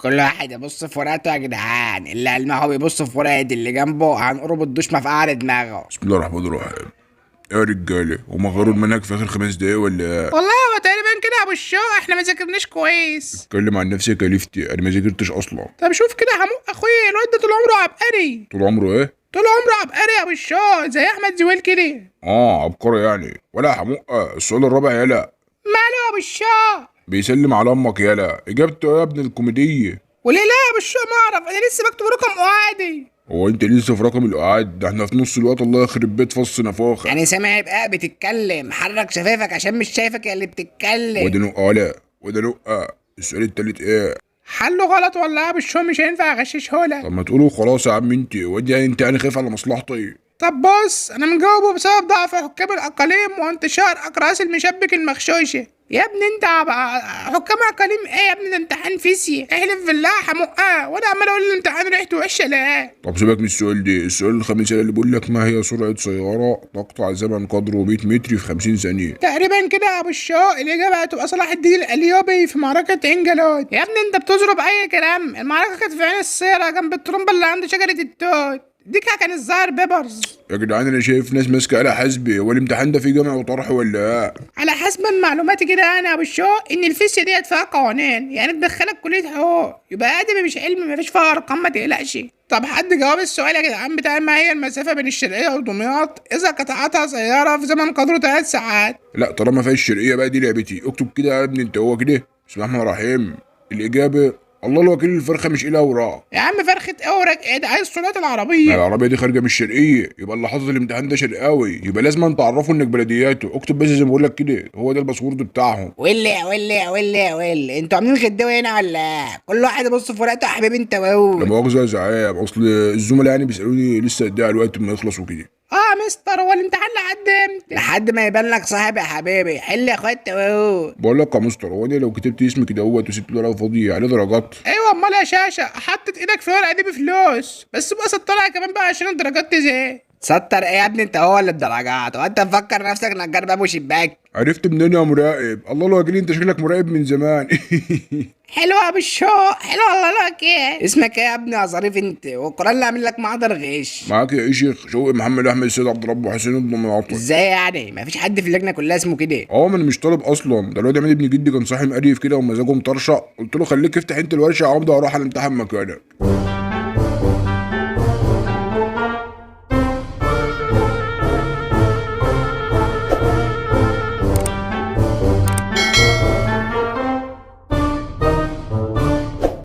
كل واحد يبص في ورقته يا جدعان، اللي علمه هو بيبص في ورقة اللي جنبه هنقرب الدوش مفقعة على دماغه. بسم الله الرحمن الرحيم. يا رجاله هما غيروا المنهج في اخر 5 دقايق ولا ايه؟ والله هو تقريبا كده يا ابو الشو، احنا ما ذاكرناش كويس. اتكلم عن نفسك يا ليفتي، انا ما ذاكرتش اصلا. طب شوف كده حموق اخويا، الواد ده طول عمره عبقري. طول عمره ايه؟ طول عمره عبقري يا ابو الشو، زي احمد زويل كده. عبقري يعني ولا حموقه؟ السؤال الرابع يالا. ماله يا ابو الشو؟ بيسلم على امك يالا، اجابته يا ابن الكوميديه. وليه لا يا ابو الشو؟ ما اعرف، انا لسه بكتب رقم عادي. هو انت لسه في رقم القعاد؟ ده احنا في نص الوقت، الله يخرب بيت فص نفاخه. يعني سامع بقى بتتكلم، حرك شفايفك عشان مش شايفك يا اللي بتتكلم. وده نقه ولا وده نقه. السؤال التالت ايه؟ حله غلط والله يا ابو الشو، مش هينفع اغششه لك. طب ما تقولوا خلاص يا عم انت، ودي انت يعني خايف على مصلحتي. طب بص، انا مجاوبه بسبب ضعف حكام الاقاليم وانتشار اقراص المشبك المغشوشه. يا ابني انت حكام اقاليم ايه يا ابني؟ ده امتحان فيزياء، احلف بالله حمقاه، وانا عمال اقول الامتحان ريحته وحشه ليه؟ طب سيبك من السؤال ده، السؤال الخامس اللي بيقول لك ما هي سرعة سيارة تقطع زمن قدره 100 متر في 50 ثانية؟ تقريبا كده يا ابو الشو، الاجابه هتبقى صلاح الدين الايوبي في معركه عين جالوت. يا ابني انت بتضرب اي كلام، المعركه كانت في عين السيره جنب الترمبه اللي عند شجره التوت دي، كان الظاهر بيبرز. يا جدعان انا شايف ناس ماسكة آلة حاسبة، هو الامتحان ده فيه جمع وطرح ولا ايه؟ على حسب معلوماتي كده انا يا ابو الشو، ان الفيزياء ديت فيها قوانين، يعني تدخلك كليه حقوق، يبقى ادبي مش علمي، مفيش فيها ارقام، ما تقلقش. طب حد جاوب السؤال يا جدعان بتاع ما هي المسافه بين الشرقيه ودمياط اذا قطعتها سياره في زمن قدره 3 ساعات؟ لا طالما فيها الشرقية بقى دي لعبتي، اكتب كده يا ابني انت، هو كده. بسم الله الرحمن الرحيم. الإجابة الله الوكيل، الفرخة مش إلها وراء. يا عم فرخه اورك ايه ده؟ عايز صورات العربيه. العربية دي خارجة من الشرقية، يبقى اللي حاطط الامتحان ده شرقاوي، يبقى لازم انت تعرفه انك بلدياته، اكتب بس زي ما بقول لك كده، هو ده الباسورد بتاعهم. واللي انتوا عاملين خدوه هنا ولا إيه؟ كل واحد يبص في ورقته يا حبيبي انت وهو. لا مؤاخذة يا زعيم، اصل الزملاء يعني بيسألوني لسه قد ايه على الوقت ما يخلص وكده. اه مستر، هو الامتحان لحد امتى؟ لحد ما يبان لك صاحب يا حبيبي، حل يا اخويا انت وهو. بقول لك يا مستر، هو انا لو كتبت اسمي كده وسبت الورقه فاضيه عليه درجات؟ ايوه امال يا شاشه، حطت ايدك في الورقه دي بفلوس، بس بقى سطرها كمان بقى عشان الدرجات تزيد. تستر ايه يا ابني انت هو اللي الدرجات؟ وانت مفكر نفسك نجار باب وشباك؟ عرفت منين يا مراقب؟ الله الوكيل انت شكلك مراقب من زمان. حلوه يا بالشو، حلوه والله لك ايه. اسمك ايه يا ابني يا ظريف انت؟ والقران اللي عامل لك محضر غش. معاك يا شيخ شوقي محمد احمد السيد عبد الرب وحسين بن معطل. ازاي يعني؟ مفيش حد في اللجنه كلها اسمه كده؟ ما انا مش طالب اصلا، ده الواد عماد ابن جدي كان صاحي مقريف كده ومزاجه مطرشق، قلت له خليك افتح انت الورشه يا عمده واروح على الامتحان مكانك.